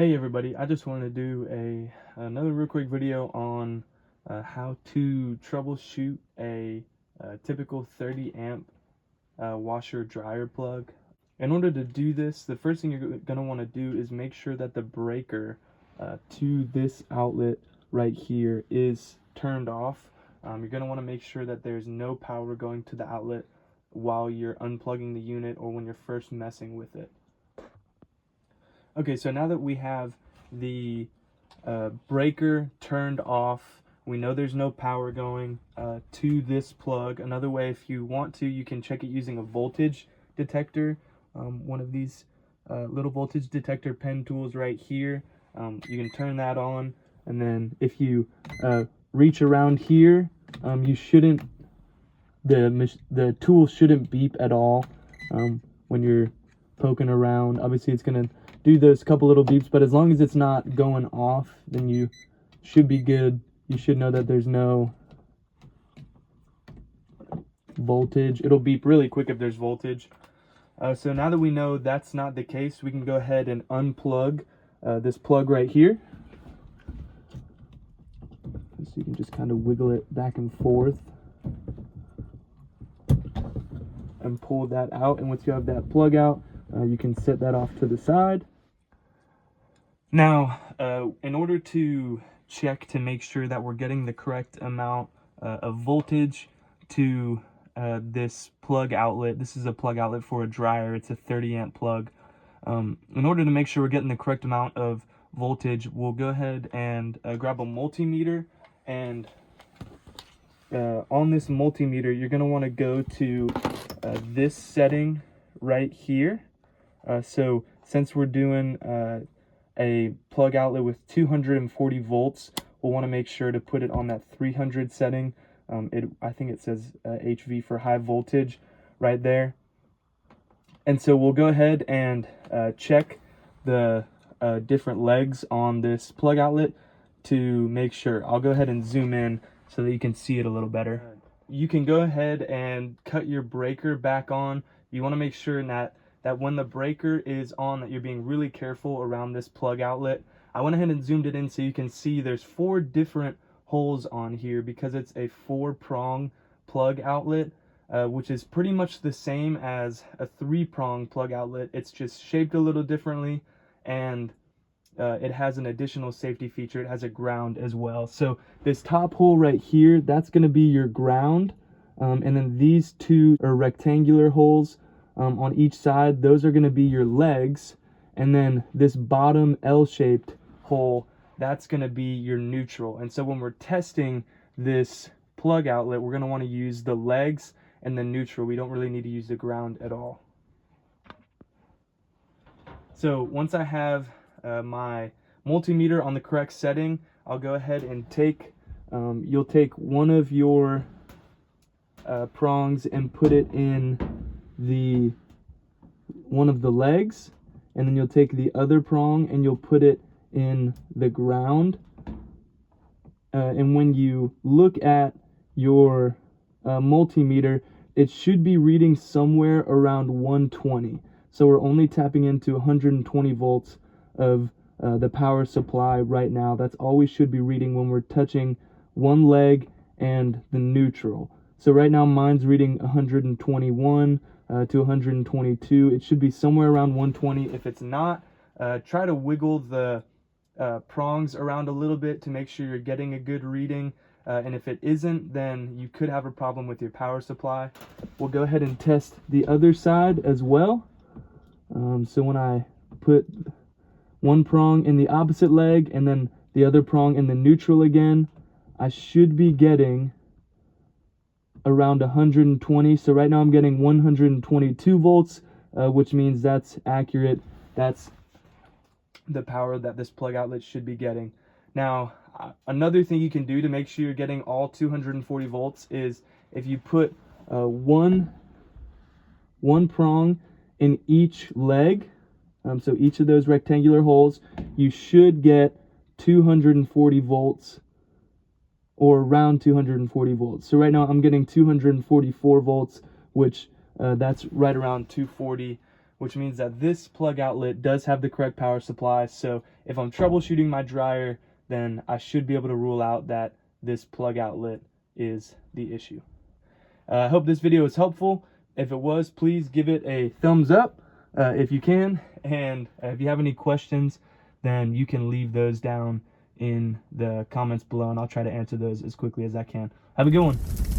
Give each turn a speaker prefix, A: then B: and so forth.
A: Hey everybody, I just wanted to do another real quick video on how to troubleshoot a typical 30 amp washer dryer plug. In order to do this, the first thing you're going to want to do is make sure that the breaker to this outlet right here is turned off. You're going to want to make sure that there's no power going to the outlet while you're unplugging the unit or when you're first messing with it. Okay, so now that we have the breaker turned off, we know there's no power going to this plug. Another way, if you want to, you can check it using a voltage detector. One of these little voltage detector pen tools right here. You can turn that on, and then if you reach around here, you shouldn't, the tool shouldn't beep at all when you're poking around. Obviously it's going to do those couple little beeps, but as long as it's not going off, then you should be good. You should know that there's no voltage. It'll beep really quick if there's voltage. So now that we know that's not the case, we can go ahead and unplug this plug right here. So you can just kind of wiggle it back and forth and pull that out. And once you have that plug out, you can set that off to the side. Now, in order to check to make sure that we're getting the correct amount of voltage to this plug outlet, this is a plug outlet for a dryer, it's a 30 amp plug. In order to make sure we're getting the correct amount of voltage, we'll go ahead and grab a multimeter, and on this multimeter, you're going to want to go to this setting right here. So since we're doing a plug outlet with 240 volts, we'll want to make sure to put it on that 300 setting. I think it says HV for high voltage right there. And so we'll go ahead and check the different legs on this plug outlet to make sure. I'll go ahead and zoom in so that you can see it a little better. You can go ahead and cut your breaker back on. You want to make sure that when the breaker is on, that you're being really careful around this plug outlet. I went ahead and zoomed it in so you can see there's 4 different holes on here because it's a 4-prong plug outlet, which is pretty much the same as a 3-prong plug outlet. It's just shaped a little differently, and it has an additional safety feature. It has a ground as well. So this top hole right here, that's going to be your ground, and then these 2 are rectangular holes on each side. Those are going to be your legs, and then this bottom L-shaped hole, that's going to be your neutral. And so when we're testing this plug outlet, we're going to want to use the legs and the neutral. We don't really need to use the ground at all. So once I have my multimeter on the correct setting, I'll go ahead and you'll take one of your prongs and put it in one of the legs, and then you'll take the other prong and you'll put it in the ground. And when you look at your multimeter, it should be reading somewhere around 120. So we're only tapping into 120 volts of the power supply right now. That's all we should be reading when we're touching one leg and the neutral. So right now mine's reading 121 to 122. It should be somewhere around 120. If it's not, try to wiggle the prongs around a little bit to make sure you're getting a good reading. And if it isn't, then you could have a problem with your power supply. We'll go ahead and test the other side as well. So when I put one prong in the opposite leg and then the other prong in the neutral again, I should be getting around 120. So right now I'm getting 122 volts, which means that's accurate. That's the power that this plug outlet should be getting. Now, another thing you can do to make sure you're getting all 240 volts is if you put one prong in each leg, so each of those rectangular holes, you should get 240 volts, or around 240 volts. So right now I'm getting 244 volts, which that's right around 240, which means that this plug outlet does have the correct power supply. So if I'm troubleshooting my dryer, then I should be able to rule out that this plug outlet is the issue. I hope this video was helpful. If it was, please give it a thumbs up if you can. And if you have any questions, then you can leave those down in the comments below, and I'll try to answer those as quickly as I can. Have a good one.